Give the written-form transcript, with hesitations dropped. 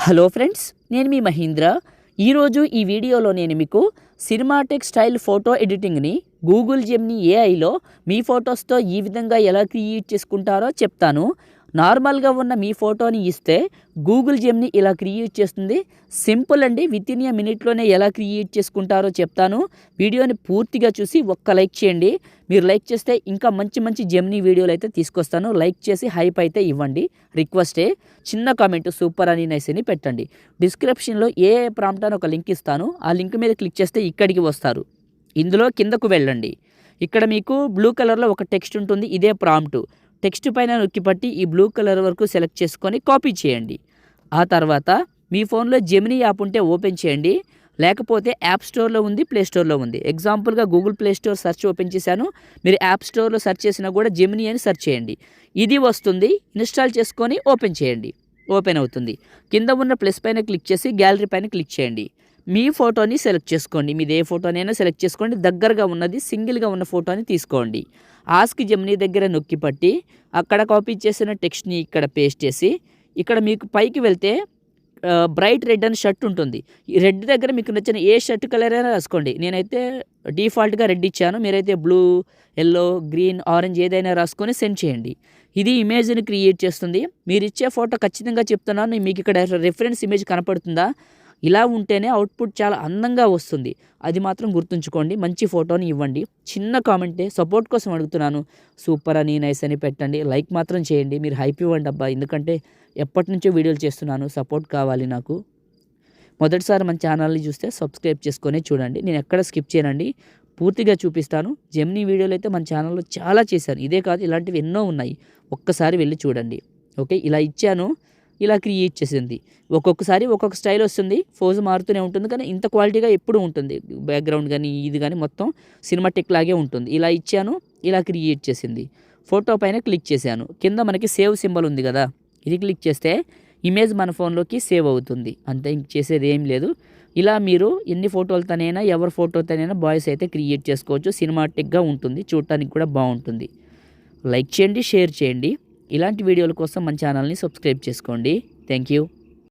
Hello friends, నేను మీ మహీంద్ర. ఈరోజు ఈ వీడియోలో నేను మీకు సినిమాటిక్ స్టైల్ ఫోటో ఎడిటింగ్ని గూగుల్ జెమినీ ఏఐలో మీ ఫొటోస్తో ఈ విధంగా ఎలా క్రియేట్ చేసుకుంటారో చెప్తాను. నార్మల్గా ఉన్న మీ ఫోటోని ఇస్తే గూగుల్ జెమినీ ఇలా క్రియేట్ చేస్తుంది. సింపుల్ అండి, విత్ ఇన్ ఏ మినిట్లోనే ఎలా క్రియేట్ చేసుకుంటారో చెప్తాను. వీడియోని పూర్తిగా చూసి ఒక్క లైక్ చేయండి. మీరు లైక్ చేస్తే ఇంకా మంచి మంచి జెమినీ వీడియోలు అయితే తీసుకొస్తాను. లైక్ చేసి హైప్ అయితే ఇవ్వండి, రిక్వెస్టే. చిన్న కామెంట్ సూపర్ అని నైస్ అని పెట్టండి. డిస్క్రిప్షన్లో ఏ ప్రాంప్ట్ అని ఒక లింక్ ఇస్తాను. ఆ లింక్ మీద క్లిక్ చేస్తే ఇక్కడికి వస్తారు. ఇందులో కిందకు వెళ్ళండి. ఇక్కడ మీకు బ్లూ కలర్లో ఒక టెక్స్ట్ ఉంటుంది, ఇదే ప్రాంప్ట్. టెక్స్ట్ పైన నొక్కి పట్టి ఈ బ్లూ కలర్ వరకు సెలెక్ట్ చేసుకొని కాపీ చేయండి. ఆ తర్వాత మీ ఫోన్లో జెమినీ యాప్ ఉంటే ఓపెన్ చేయండి, లేకపోతే యాప్ స్టోర్లో ఉంది, ప్లే స్టోర్లో ఉంది. ఎగ్జాంపుల్గా Google play store search open చేశాను. మీరు యాప్ స్టోర్లో సెర్చ్ చేసినా కూడా జెమినీ అని సెర్చ్ చేయండి, ఇది వస్తుంది. ఇన్స్టాల్ చేసుకొని ఓపెన్ చేయండి, ఓపెన్ అవుతుంది. కింద ఉన్న ప్లస్ పైన క్లిక్ చేసి గ్యాలరీ పైన క్లిక్ చేయండి. మీ ఫోటోని సెలెక్ట్ చేసుకోండి, మీది ఏ ఫోటోనైనా సెలెక్ట్ చేసుకోండి. దగ్గరగా ఉన్నది సింగిల్గా ఉన్న ఫోటోని తీసుకోండి. ఆస్క్ జెమినీ దగ్గర నొక్కి పట్టి అక్కడ కాపీ చేసిన టెక్స్ట్ని ఇక్కడ పేస్ట్ చేసి, ఇక్కడ మీకు పైకి వెళ్తే బ్రైట్ రెడ్ అని షర్ట్ ఉంటుంది. ఈ రెడ్ దగ్గర మీకు నచ్చిన ఏ షర్ట్ కలర్ అయినా రాసుకోండి. నేనైతే డిఫాల్ట్గా రెడ్ ఇచ్చాను, మీరైతే బ్లూ, ఎల్లో, గ్రీన్, ఆరెంజ్ ఏదైనా రాసుకొని సెండ్ చేయండి. ఇది ఇమేజ్ని క్రియేట్ చేస్తుంది. మీరు ఇచ్చే ఫోటో ఖచ్చితంగా చెప్తున్నాను, మీకు ఇక్కడ రిఫరెన్స్ ఇమేజ్ కనపడుతుందా? ఇలా ఉంటేనే అవుట్పుట్ చాలా అందంగా వస్తుంది, అది మాత్రం గుర్తుంచుకోండి. మంచి ఫోటోని ఇవ్వండి. చిన్న కామెంటే, సపోర్ట్ కోసం అడుగుతున్నాను. సూపర్ అని నైస్ అని పెట్టండి. లైక్ మాత్రం చేయండి. మీరు హైప్ ఇవ్వండి అబ్బా, ఎందుకంటే ఎప్పటి నుంచో వీడియోలు చేస్తున్నాను, సపోర్ట్ కావాలి నాకు. మొదటిసారి మన ఛానల్ని చూస్తే సబ్స్క్రైబ్ చేసుకొని చూడండి. నేను ఎక్కడ స్కిప్ చేయనండి, పూర్తిగా చూపిస్తాను. జెమినీ వీడియోలు అయితే మన ఛానల్లో చాలా చేశాను, ఇదే కాదు ఇలాంటివి ఎన్నో ఉన్నాయి. ఒక్కసారి వెళ్ళి చూడండి. ఓకే, ఇలా ఇచ్చాను, ఇలా క్రియేట్ చేసింది. ఒక్కొక్కసారి ఒక్కొక్క స్టైల్ వస్తుంది, ఫోజ్ మారుతూనే ఉంటుంది, కానీ ఇంత క్వాలిటీగా ఎప్పుడు ఉంటుంది. బ్యాక్గ్రౌండ్ కానీ ఇది కానీ మొత్తం సినిమాటిక్ లాగే ఉంటుంది. ఇలా ఇచ్చాను, ఇలా క్రియేట్ చేసింది. ఫోటో పైన క్లిక్ చేశాను, కింద మనకి సేవ్ సింబల్ ఉంది కదా, ఇది క్లిక్ చేస్తే ఇమేజ్ మన ఫోన్లోకి సేవ్ అవుతుంది. అంతే, ఇంక చేసేది ఏం లేదు. ఇలా మీరు ఎన్ని ఫోటోలతోనైనా, ఎవరి ఫోటోతోనైనా బాయ్స్ అయితే క్రియేట్ చేసుకోవచ్చు. సినిమాటిక్గా ఉంటుంది, చూడటానికి కూడా బాగుంటుంది. లైక్ చేయండి, షేర్ చేయండి. ఇలాంటి వీడియోల కోసం మన ఛానల్ని సబ్స్క్రైబ్ చేసుకోండి. Thank you.